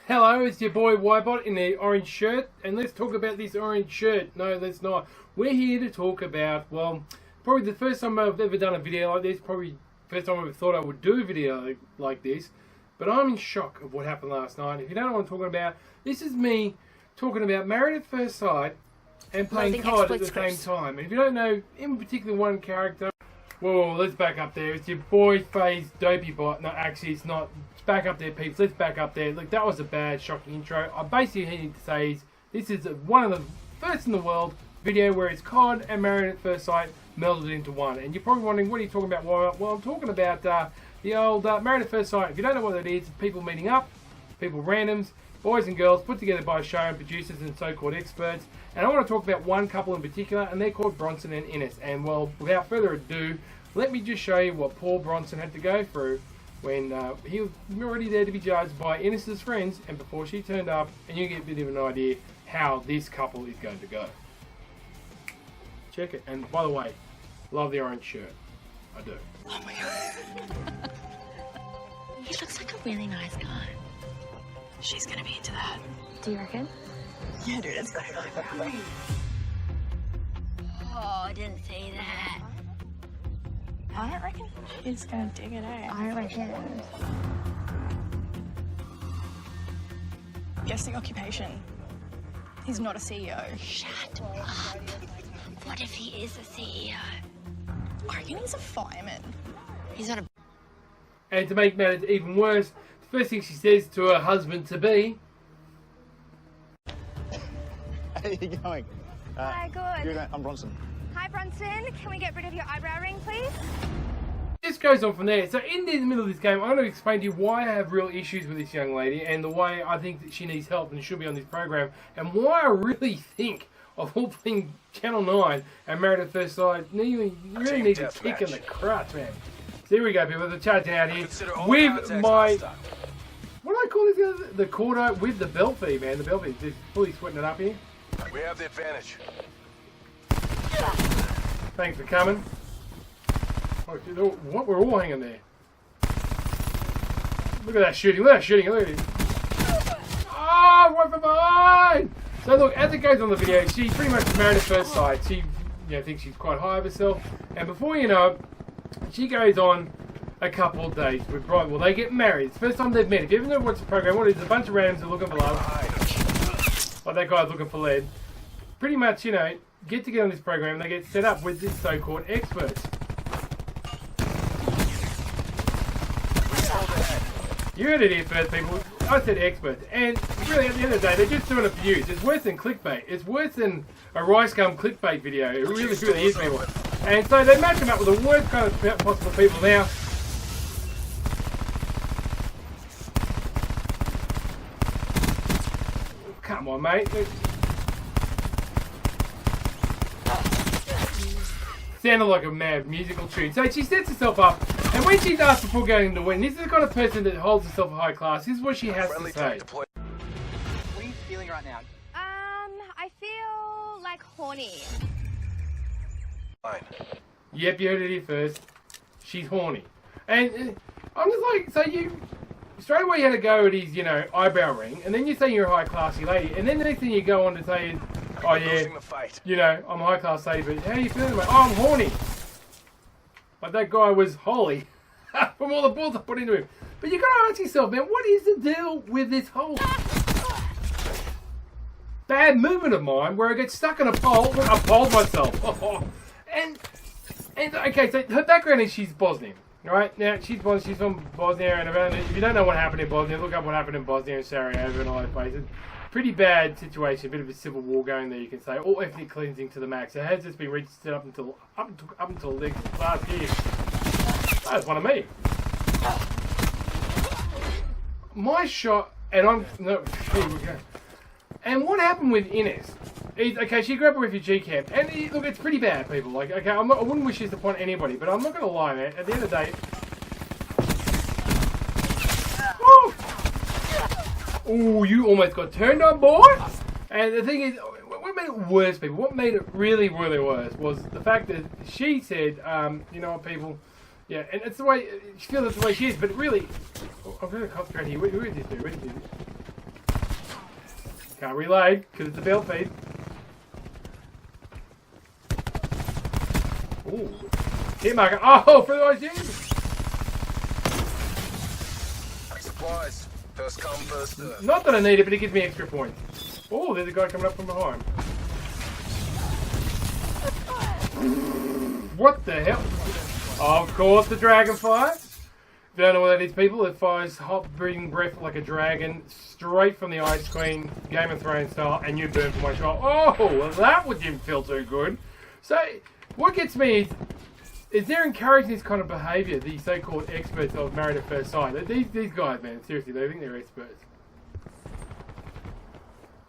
Hello, it's your boy Ybot in the orange shirt, and let's talk about this orange shirt. No, let's not. We're here to talk about, well, probably the first time I've ever done a video like this, probably the first time I ever thought I would do a video like this, but I'm in shock of what happened last night. If you don't know what I'm talking about, this is me talking about Married at First Sight and playing COD at the same time. And if you don't know, in particular one character, whoa, let's back up there. It's your boy FaZe Dopey Bot. No, actually, it's not. Let's back up there, peeps. Let's back up there. Look, that was a bad, shocking intro. I basically need to say is this is one of the first in the world video where it's COD and Married at First Sight melded into one. And you're probably wondering, what are you talking about? Well, I'm talking about the old Married at First Sight. If you don't know what that is, people meeting up, people randoms, boys and girls put together by show and producers and so-called experts. And I want to talk about one couple in particular, and they're called Bronson and Innes. And well, without further ado, let me just show you what poor Bronson had to go through when he was already there to be judged by Innes' friends, and before she turned up, and you get a bit of an idea how this couple is going to go. Check it. And by the way, love the orange shirt. I do. Oh my god. He looks like a really nice guy. She's gonna be into that. Do you reckon? Yeah, dude, it's gonna be really. Oh, I didn't see that. I don't reckon she's gonna dig it out. I reckon. Guessing occupation. He's not a CEO. Shut up. What if he is a CEO? I reckon he's a fireman. He's not a... And to make matters even worse, the first thing she says to her husband-to-be... How are you going? Hi, good. I'm Bronson. Hi, Bronson. Can we get rid of your eyebrow ring, please? This goes on from there. So in the middle of this game, I'm going to explain to you why I have real issues with this young lady and the way I think that she needs help and should be on this program, and why I really think of all things Channel 9 and Married at First Sight, you really need a kick in the crutch, man. So here we go, people. The charging out here with my... What do I call this? The quarter with the belt feed, man. The belt feed. Just fully sweating it up here. We have the advantage. Thanks for coming. What? We're all hanging there. Look at that shooting. Look at that shooting. Look at it. Oh, one from behind. So look, as it goes on the video, she pretty much is Married at First Sight. She thinks she's quite high of herself. And before you know it, she goes on a couple of dates with Brian. Well, they get married. It's the first time they've met. If you ever know what's the program, what it is, a bunch of randoms are looking for love. Like that guy's looking for lead. Pretty much, get together on this program and they get set up with this so-called experts. You heard it here first, people. I said experts. And really, at the end of the day, they're just doing it for views. It's worse than clickbait. It's worse than a rice gum clickbait video. It really is, people. And so they match them up with the worst kind of possible people. Now, come on, mate. Sounded like a mad musical tune. So she sets herself up, and when she's asked before going to win, this is the kind of person that holds herself in high class. This is what she has to say. What are you feeling right now? I feel like horny. Fine. Yep, you heard it here first. She's horny. And I'm just like, so you... Straight away you had to go at his, eyebrow ring, and then you say you're a high-classy lady, and then the next thing you go on to say is, oh yeah, I'm a high-class lady, but how are you feeling? Like, oh, I'm horny. Like that guy was holy from all the balls I put into him. But you got to ask yourself, man, what is the deal with this whole bad movement of mine where I get stuck in a pole? Look, I poled myself. and okay, so her background is she's Bosnian. Right, now she's from Bosnia, and if you don't know what happened in Bosnia, look up what happened in Bosnia and Sarajevo and all those places. Pretty bad situation, a bit of a civil war going there, you can say. All ethnic cleansing to the max. It has just been registered up until last year. That's one of me. My shot, and here we go. And what happened with Innes? Okay, she grew up a refugee camp, and look, it's pretty bad, people. Like, okay, I wouldn't wish this upon anybody, but I'm not gonna lie, man. At the end of the day, oh, you almost got turned on, boy. And the thing is, what made it worse, people? What made it really, really worse was the fact that she said, you know what, people, yeah, and it's the way she feels. It's the way she is, but really, I'm gonna concentrate here. Where is this dude? Can't reload because it's a belt feed. Ooh. Hit marker. Oh, for the IG. Supplies. First come, first serve. Not that I need it, but it gives me extra points. Oh, there's a guy coming up from behind. What the hell? Of course, the dragonfly. Don't know what that is, people. It fires hot breathing breath like a dragon straight from the Ice Queen, Game of Thrones style, and you burn for one shot. Oh, well, that didn't feel too good. So, what gets me is they're encouraging this kind of behaviour, these so-called experts of Married at First Sight. These guys, man, seriously, they think they're experts.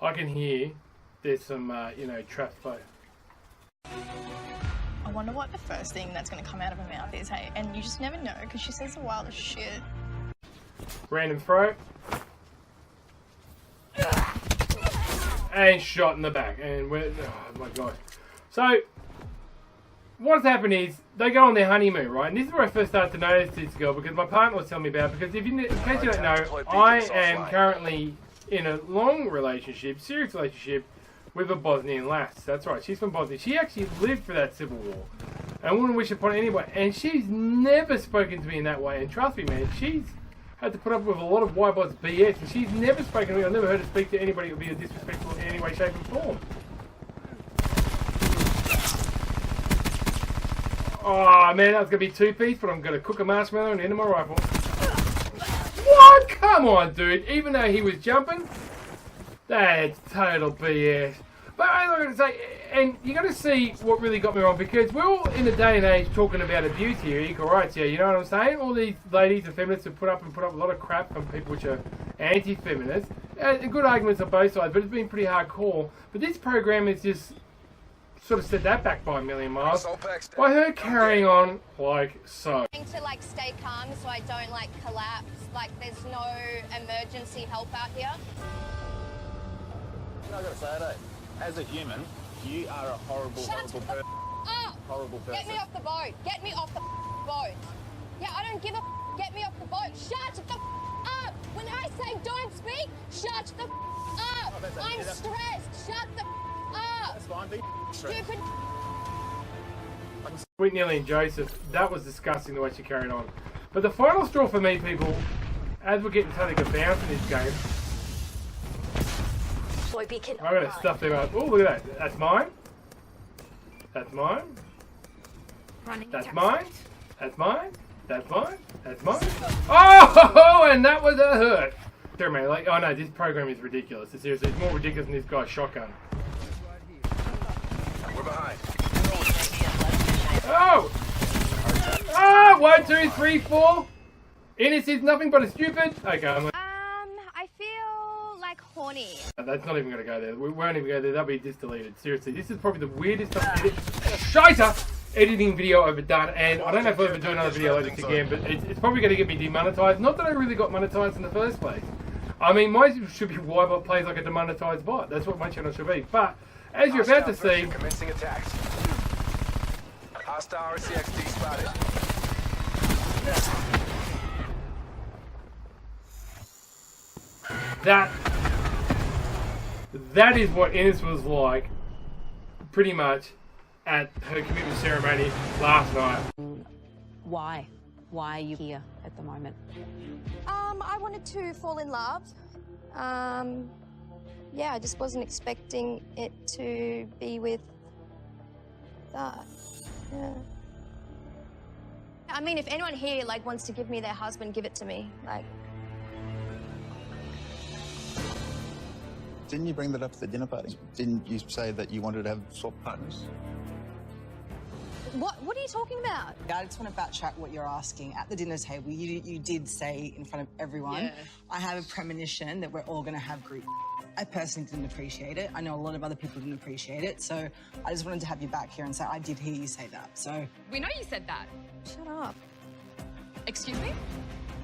I can hear there's some, trapped foe. I wonder what the first thing that's going to come out of her mouth is, hey? And you just never know, because she says the wildest shit. Random throw. And shot in the back. And we're... Oh, my God. So, what's happened is, they go on their honeymoon, right? And this is where I first started to notice this girl, because my partner was telling me about it. Because in case you don't know, I am currently in a long relationship, serious relationship, with a Bosnian lass. That's right, she's from Bosnia. She actually lived for that civil war. And I wouldn't wish upon it anyway. And she's never spoken to me in that way. And trust me, man, she's had to put up with a lot of Y-Bots BS. And she's never spoken to me. I've never heard her speak to anybody who would be disrespectful in any way, shape, or form. Oh, man, that was going to be 2-piece, but I'm going to cook a marshmallow and end my rifle. What? Come on, dude. Even though he was jumping, that's total BS. But I'm going to say, and you got to see what really got me wrong, because we're all in a day and age talking about abuse here, equal rights here, you know what I'm saying? All these ladies and feminists have put up a lot of crap from people which are anti-feminists. Good arguments on both sides, but it's been pretty hardcore. But this program is just sort of set that back by a million miles by her carrying on like so. To like stay calm so I don't like collapse. Like there's no emergency help out here. I gotta say it, eh? As a human, you are a horrible person. Horrible person. Get me off the boat. Get me off the boat. Yeah, I don't give a get me off the boat. Shut the up. When I say don't speak, shut the up. I'm stressed. Shut the up. That's fine, be Stupid. Sweet Nelly and Joseph, that was disgusting the way she carried on. But the final straw for me, people, as we're getting totally good bounce in this game, I'm going to stuff them up. Oh, look at that. That's mine. That's mine. That's mine. That's mine. That's mine. That's mine. Oh, and that was a hurt. Sorry, man. Like, oh no, this program is ridiculous. Seriously, it's more ridiculous than this guy's shotgun. We're behind. Oh! Ah! 1, 2, 3, 4. Innis is nothing but a stupid. Okay, I'm. I feel like horny. That's not even going to go there. We won't even go there. That'll be just deleted. Seriously, this is probably the weirdest editing video I've ever done. And I don't know if I'll ever do another video like this again, but it's probably going to get me demonetized. Not that I really got monetized in the first place. I mean, mine should be why bot plays like a demonetized bot. That's what my channel should be. But as you're about to see, Commencing attacks. Hostile RCXD spotted. that is what Innis was like, pretty much, at her commitment ceremony last night. Why? Why are you here at the moment? I wanted to fall in love. Yeah, I just wasn't expecting it to be with that. Yeah. I mean, if anyone here like wants to give me their husband, give it to me. Like. Didn't you bring that up at the dinner party? Didn't you say that you wanted to have swap partners? What are you talking about? I just want to backtrack what you're asking. At the dinner table, you did say in front of everyone, I have a premonition that we're all going to have group. I personally didn't appreciate it. I know a lot of other people didn't appreciate it. So I just wanted to have you back here and say, I did hear you say that. So we know you said that. Shut up. Excuse me?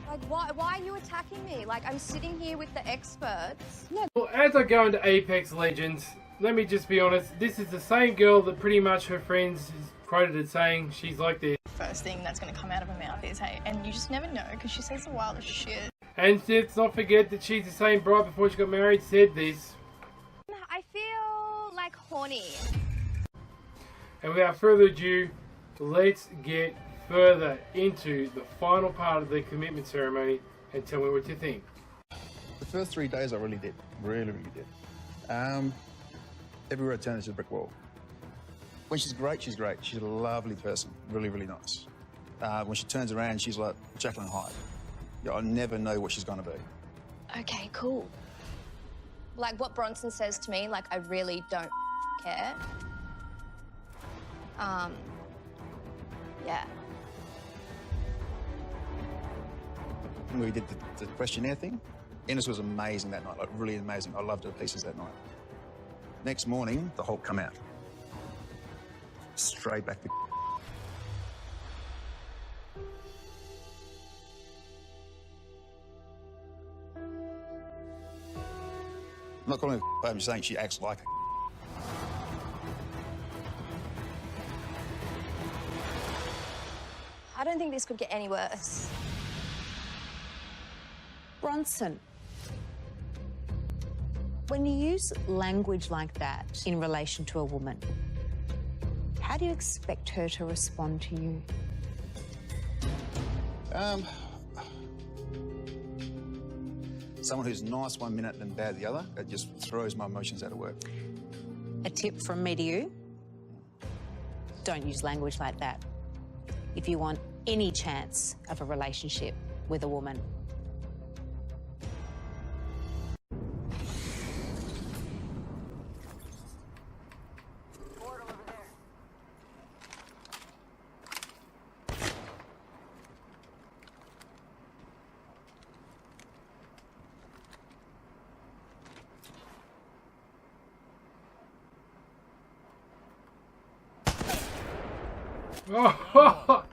Like, why are you attacking me? Like, I'm sitting here with the experts. Well, as I go into Apex Legends, let me just be honest, this is the same girl that pretty much her friends is quoted as saying she's like this. First thing that's going to come out of her mouth is, hey, and you just never know, because she says the wildest shit. And let's not forget that she's the same bride before she got married said this. horny. And without further ado, let's get further into the final part of the commitment ceremony and tell me what you think. The first 3 days I really did. Really did. Everywhere I turned, it's a brick wall. When she's great, she's great. She's a lovely person. Really nice. When she turns around, she's like Jekyll and Hyde. I never know what she's going to be. Okay, cool. Like what Bronson says to me, like I really don't care. Yeah. We did the questionnaire thing. Ines was amazing that night, like really amazing. I loved her pieces that night. Next morning, the Hulk come out. Straight back to... I'm not calling her I'm just saying she acts like her. I don't think this could get any worse. Bronson, when you use language like that in relation to a woman, how do you expect her to respond to you? Someone who's nice 1 minute and bad the other, it just throws my emotions out of work. A tip from me to you, don't use language like that if you want any chance of a relationship with a woman. Oh,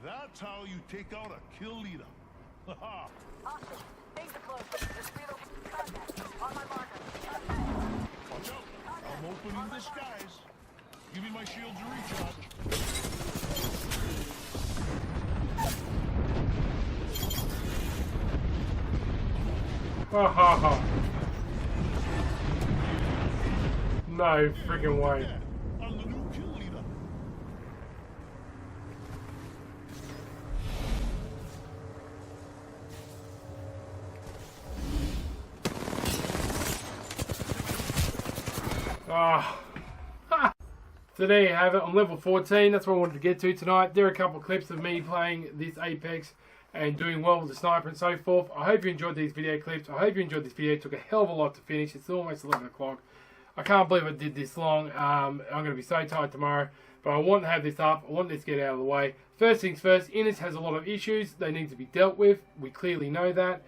That's how you take out a kill leader. Haha. Watch out. I'm opening the skies. Give me my shield to recharge. no freaking way. I'm the new kill leader. So there you have it. On level 14, that's what I wanted to get to tonight. There are a couple of clips of me playing this Apex and doing well with the sniper and so forth. I hope you enjoyed these video clips. I hope you enjoyed this video. It took a hell of a lot to finish. It's almost 11 o'clock. I can't believe I did this long. I'm going to be so tired tomorrow. But I want to have this up. I want this to get out of the way. First things first, Ines has a lot of issues. They need to be dealt with. We clearly know that.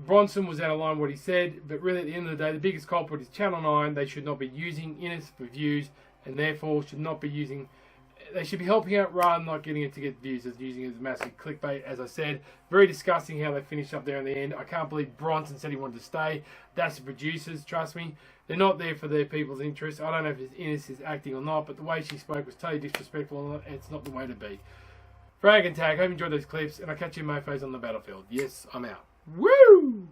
Bronson was out of line what he said. But really, at the end of the day, the biggest culprit is Channel 9. They should not be using Ines for views. And therefore, should not be using... They should be helping out rather than not getting it to get views, as using it as massive clickbait. As I said, very disgusting how they finished up there in the end. I can't believe Bronson said he wanted to stay. That's the producers, trust me. They're not there for their people's interests. I don't know if Ines is acting or not, but the way she spoke was totally disrespectful, and it's not the way to be. Frag and tag, hope you enjoyed those clips, and I'll catch you mofos on the battlefield. Yes, I'm out. Woo!